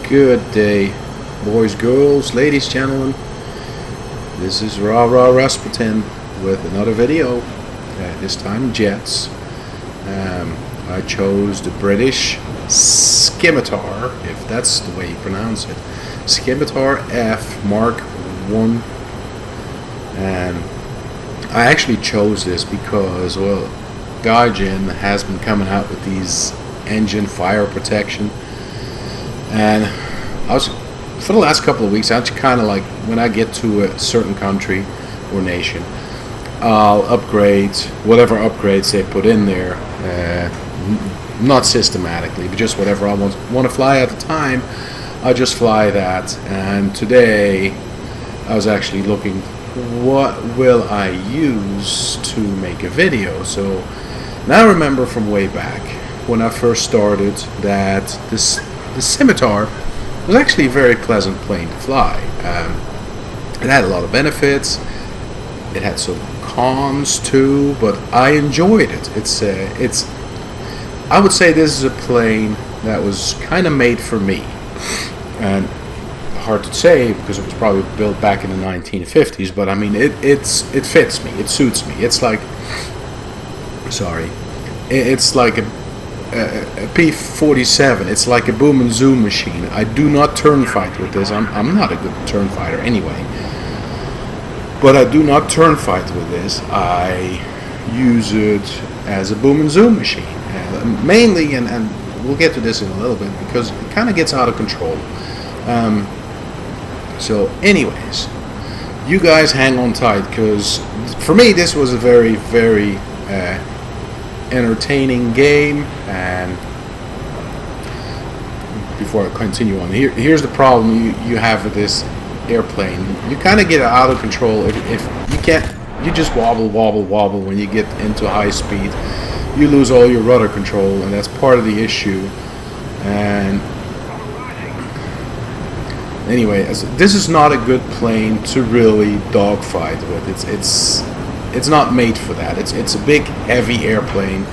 Good day, boys, girls, ladies, gentlemen. This is Rah Rah Rasputin with another video, this time jets. I chose the British Scimitar, if that's the way you pronounce it, Scimitar F Mk 1. And I actually chose this because, well, Gaijin has been coming out with these engine fire protection, and for the last couple of weeks, I kind of like, when I get to a certain country or nation, I'll upgrade whatever upgrades they put in there, not systematically, but just whatever I want to fly at the time. I just fly that. And today I was actually looking, what will I use to make a video? So now I remember from way back when I first started that the Scimitar was actually a very pleasant plane to fly. It had a lot of benefits. It had some cons too, but I enjoyed it. I would say this is a plane that was kind of made for me, and hard to say because it was probably built back in the 1950s. But I mean, it fits me. It suits me. It's like, sorry, it's like a P-47. It's like a boom and zoom machine. I do not turn fight with this. I'm not a good turn fighter anyway. But I do not turn fight with this. I use it as a boom and zoom machine. Mainly, and we'll get to this in a little bit because it kind of gets out of control. So anyways, you guys hang on tight, because for me this was a very, very entertaining game. And before I continue on, here's the problem you have with this airplane. You kind of get out of control if you can't. You just wobble when you get into high speed. You lose all your rudder control, and that's part of the issue. And anyway, this is not a good plane to really dogfight with. It's not made for that. It's a big, heavy airplane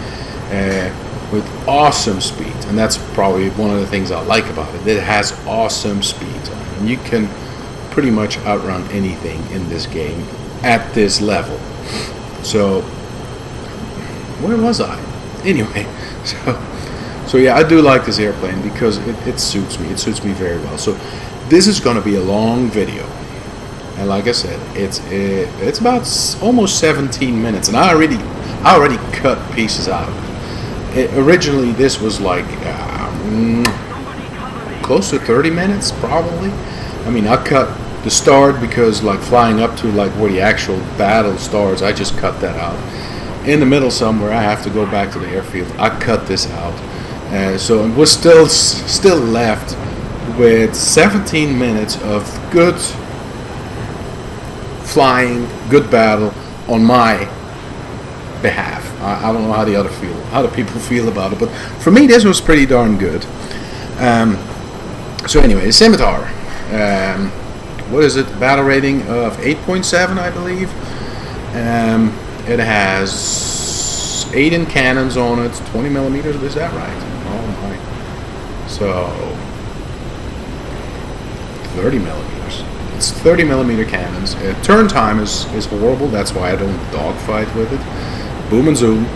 with awesome speed, and that's probably one of the things I like about it. It has awesome speed, and you can pretty much outrun anything in this game at this level. So where was I? Anyway, so yeah, I do like this airplane because it suits me. It suits me very well. So this is going to be a long video, and like I said, it's about almost 17 minutes, and I already cut pieces out of it. Originally, this was like close to 30 minutes, probably. I mean, I cut the start because, like, flying up to like where the actual battle starts, I just cut that out. In the middle somewhere, I have to go back to the airfield. I cut this out, so we're still left with 17 minutes of good flying, good battle on my behalf. I don't know how the people feel about it, but for me this was pretty darn good. So anyway, Scimitar. What is it? Battle rating of 8.7, I believe. It has 8 cannons on it, 20 millimeters. Is that right? Oh my! So 30 millimeters. It's 30 millimeter cannons. Turn time is horrible. That's why I don't dogfight with it. Boom and zoom,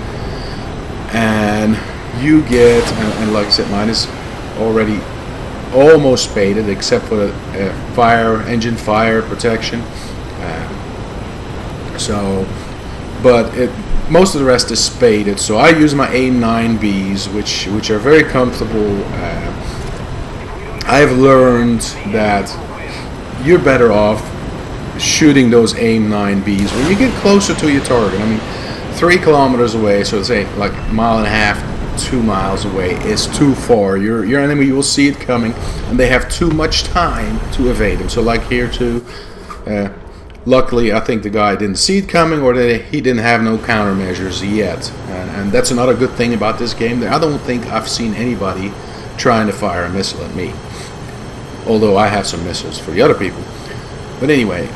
and you get, and like I said, mine is already almost spaded, except for the engine fire protection. But most of the rest is spaded. So I use my A9Bs, which are very comfortable. I've learned that you're better off shooting those A9Bs when you get closer to your target. I mean, 3 kilometers away, so say like a mile and a half, 2 miles away, is too far. Your enemy will see it coming, and they have too much time to evade him. So like here too, luckily I think the guy didn't see it coming, or that he didn't have no countermeasures yet. And that's another good thing about this game. I don't think I've seen anybody trying to fire a missile at me, although I have some missiles for the other people. But anyway,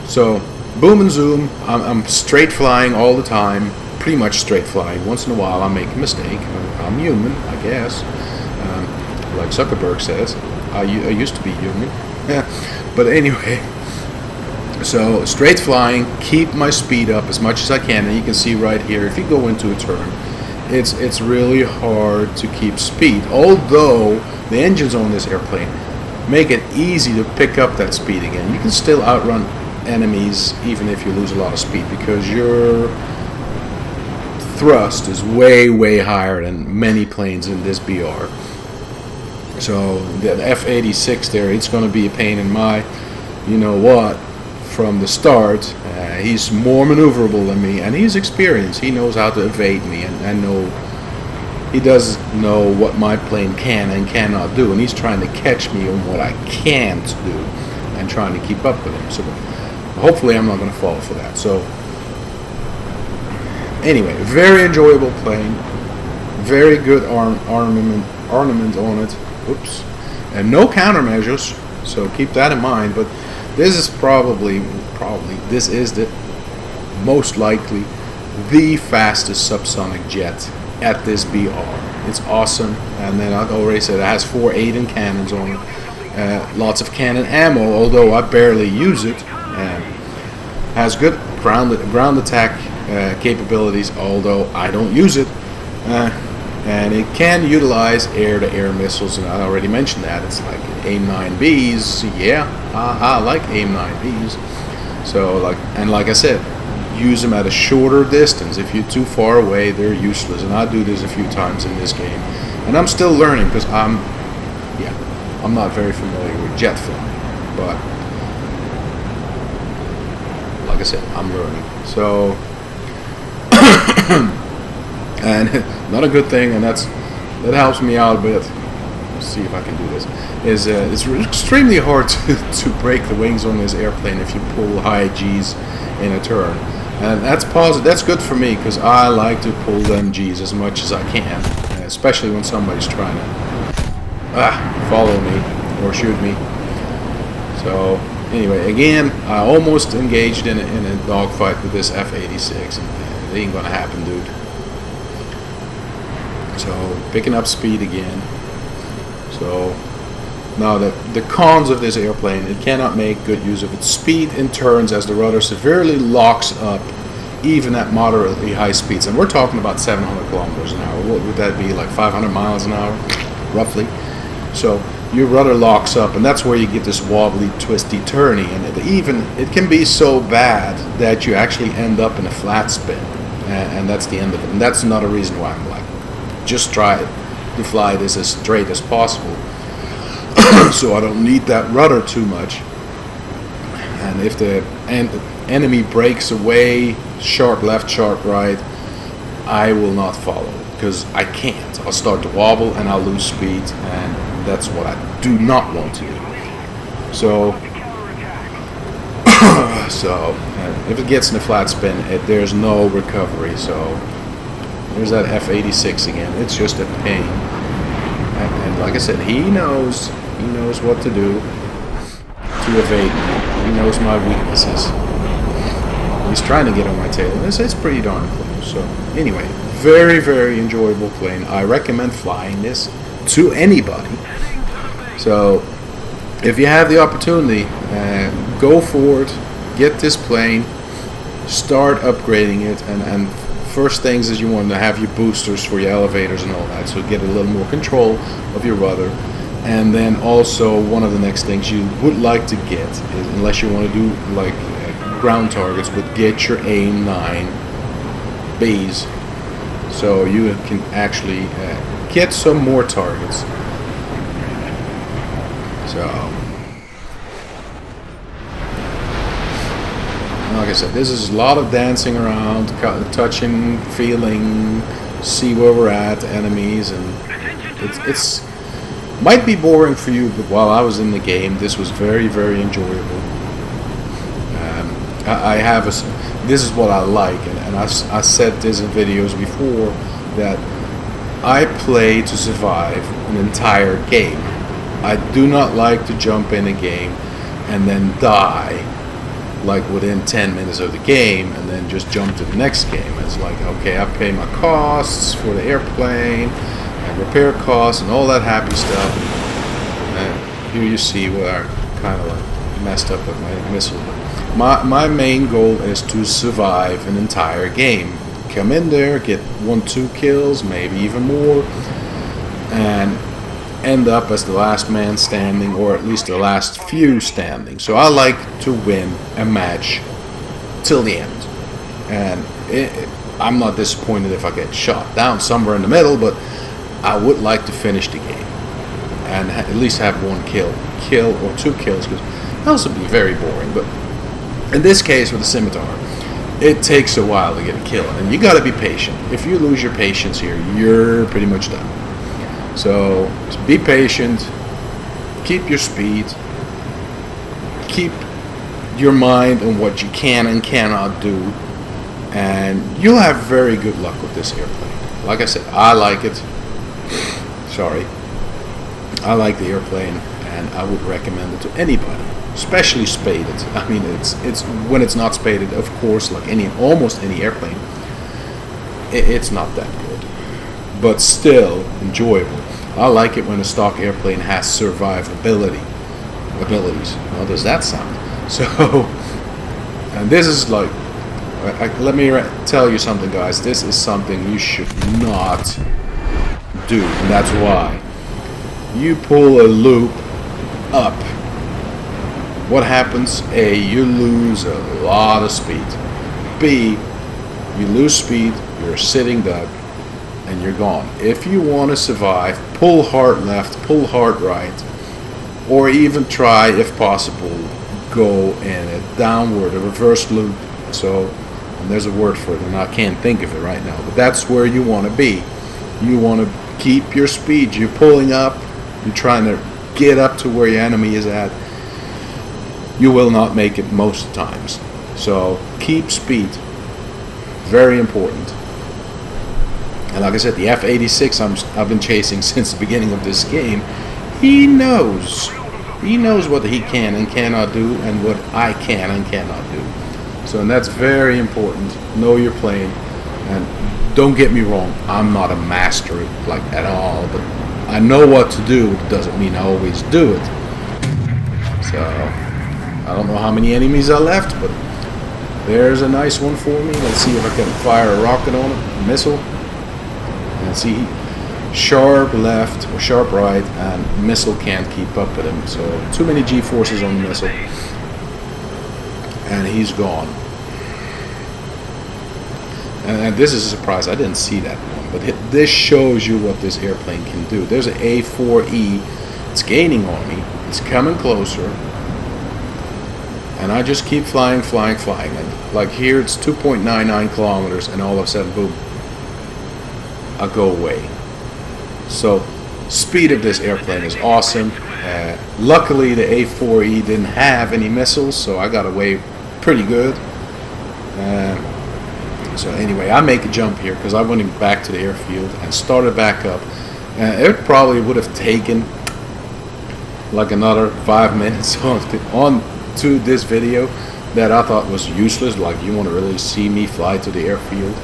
so boom and zoom. I'm straight flying all the time, pretty much straight flying. Once in a while I make a mistake. I'm human, I guess. Like Zuckerberg says, I used to be human. But anyway, so straight flying, keep my speed up as much as I can. And you can see right here, if you go into a turn, it's really hard to keep speed. Although the engines on this airplane make it easy to pick up that speed again. You can still outrun enemies even if you lose a lot of speed, because your thrust is way higher than many planes in this BR. So the F-86 there, it's going to be a pain in my, you know what, from the start. He's more maneuverable than me, and he's experienced. He knows how to evade me, and he does know what my plane can and cannot do, and he's trying to catch me on what I can't do and trying to keep up with him. So hopefully I'm not going to fall for that. So anyway, very enjoyable plane, very good armament on it. Oops, and no countermeasures, so keep that in mind. But this is probably this is the most likely the fastest subsonic jet at this BR. It's awesome. And then I already said it has 4 Aiden cannons on it, lots of cannon ammo, although I barely use it. Has good ground attack capabilities, although I don't use it. And it can utilize air-to-air missiles, and I already mentioned that. It's like AIM-9Bs. Yeah, I like AIM-9Bs. So like I said, use them at a shorter distance. If you're too far away, they're useless. And I do this a few times in this game, and I'm still learning because I'm not very familiar with jet flying. But like I said, I'm learning. So. And not a good thing, and that helps me out a bit. Let's see if I can do this. It's extremely hard to break the wings on this airplane if you pull high G's in a turn, and that's positive. That's good for me because I like to pull them G's as much as I can, especially when somebody's trying to follow me or shoot me. So anyway, again, I almost engaged in a dogfight with this F-86, and it ain't gonna happen, dude. So picking up speed again. So now the cons of this airplane, it cannot make good use of its speed in turns as the rudder severely locks up even at moderately high speeds, and we're talking about 700 kilometers an hour. What would that be, like 500 miles an hour roughly? So your rudder locks up, and that's where you get this wobbly, twisty, turny, and it can be so bad that you actually end up in a flat spin, and that's the end of it. And that's another reason why I'm like, just try to fly this as straight as possible so I don't need that rudder too much. And if the enemy breaks away, sharp left, sharp right, I will not follow because I can't. I'll start to wobble and I'll lose speed, and that's what I do not want to do. So if it gets in a flat spin, there's no recovery. So there's that F-86 again. It's just a pain. And like I said, he knows what to do to evade me. He knows my weaknesses. He's trying to get on my tail. And it's pretty darn close. So anyway, very enjoyable plane. I recommend flying this to anybody. So if you have the opportunity, go for it. Get this plane. Start upgrading it, and first things is you want to have your boosters for your elevators and all that, so get a little more control of your rudder. And then also one of the next things you would like to get is, unless you want to do like ground targets, but get your AIM-9Bs so you can actually get some more targets. So like I said, this is a lot of dancing around, touching, feeling, see where we're at, enemies, and it's might be boring for you, but while I was in the game, this was very enjoyable. This is what I like, and I said this in videos before, that I play to survive an entire game. I do not like to jump in a game and then die like within 10 minutes of the game and then just jump to the next game. It's like, okay, I pay my costs for the airplane and repair costs and all that happy stuff, here you see where I kind of like messed up with my missile. My main goal is to survive an entire game. Come in there, get 1-2 kills, maybe even more, and end up as the last man standing, or at least the last few standing. So I like to win a match till the end, and I'm not disappointed if I get shot down somewhere in the middle, but I would like to finish the game and at least have 1 kill or 2 kills, because else would be very boring. But in this case with the Scimitar, it takes a while to get a kill, and you got to be patient. If you lose your patience here, you're pretty much done. So be patient, keep your speed, keep your mind on what you can and cannot do, and you'll have very good luck with this airplane. Like I said, I like it. Sorry. I like the airplane, and I would recommend it to anybody, especially spaded. I mean, it's when it's not spaded, of course, like almost any airplane, it's not that good, but still enjoyable. I like it when a stock airplane has survivability abilities. How does that sound? So, and this is like, let me tell you something, guys. This is something you should not do, and that's why. You pull a loop up. What happens? A, you lose a lot of speed. B, you lose speed, you're a sitting duck, and you're gone. If you want to survive, pull hard left, pull hard right, or even try, if possible, go in a downward, a reverse loop. So, and there's a word for it, and I can't think of it right now, but that's where you want to be. You want to keep your speed. You're pulling up, you're trying to get up to where your enemy is at. You will not make it most times. So keep speed. Very important. And like I said, the F-86 I've been chasing since the beginning of this game. He knows what he can and cannot do, and what I can and cannot do. So, and that's very important. Know your plane, and don't get me wrong, I'm not a master like at all, but I know what to do. It doesn't mean I always do it. So I don't know how many enemies I left, but there's a nice one for me. Let's see if I can fire a rocket on it, a missile. And see, sharp left or sharp right, and missile can't keep up with him. So too many G-forces on the missile, and he's gone. And this is a surprise. I didn't see that one, but this shows you what this airplane can do. There's an A4E. It's gaining on me. It's coming closer. And I just keep flying. And like here, it's 2.99 kilometers, and all of a sudden, boom, I go away. So, speed of this airplane is awesome. Luckily, the A4E didn't have any missiles, so I got away pretty good. So anyway, I make a jump here because I went back to the airfield and started back up. It probably would have taken like another 5 minutes on to this video that I thought was useless. Like, you want to really see me fly to the airfield?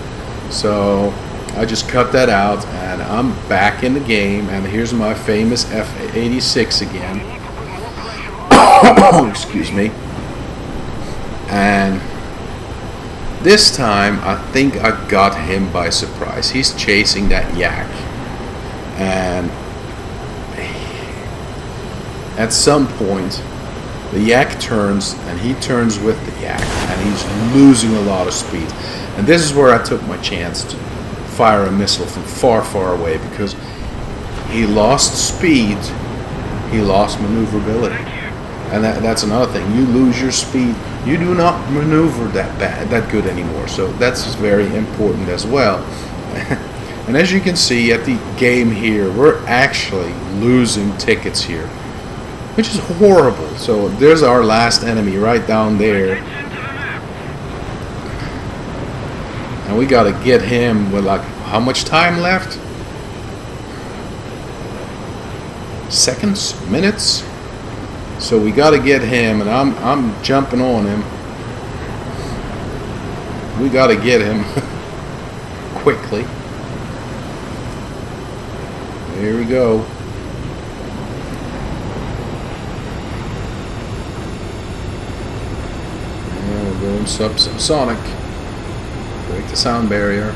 So I just cut that out, and I'm back in the game. And here's my famous F-86 again. Excuse me. And this time, I think I got him by surprise. He's chasing that yak. And at some point, the yak turns, and he turns with the yak, and he's losing a lot of speed. And this is where I took my chance to fire a missile from far away, because he lost speed, he lost maneuverability. And that's another thing. You lose your speed, you do not maneuver that good anymore. So that's very important as well. And as you can see at the game here, we're actually losing tickets here, which is horrible. So there's our last enemy right down there. And we got to get him with, like, how much time left? Seconds? Minutes? So we got to get him, and I'm jumping on him. We got to get him quickly. Here we go. going subsonic. Break the sound barrier.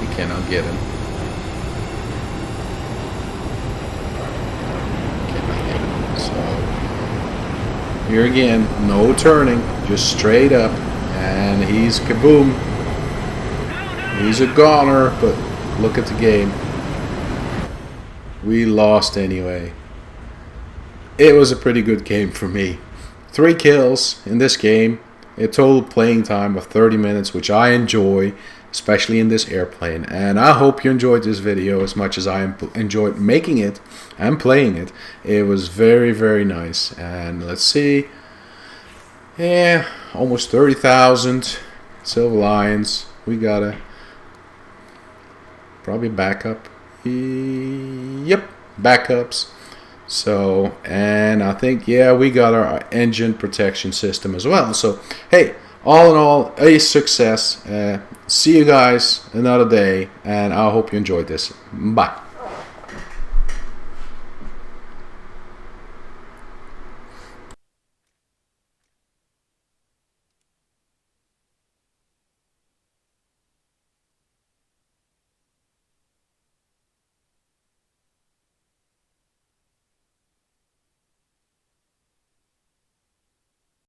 We cannot get him. Cannot get him. So here again, no turning, just straight up, and he's kaboom. He's a goner, but look at the game. We lost anyway. It was a pretty good game for me. 3 kills in this game, a total playing time of 30 minutes, which I enjoy, especially in this airplane. And I hope you enjoyed this video as much as I enjoyed making it and playing it. It was very, very nice. And let's see. Yeah, almost 30,000 Silver Lions. We got a probably backup. Yep, backups. So, and I think, yeah, we got our engine protection system as well. So, hey, all in all, a success. See you guys another day, and I hope you enjoyed this. Bye.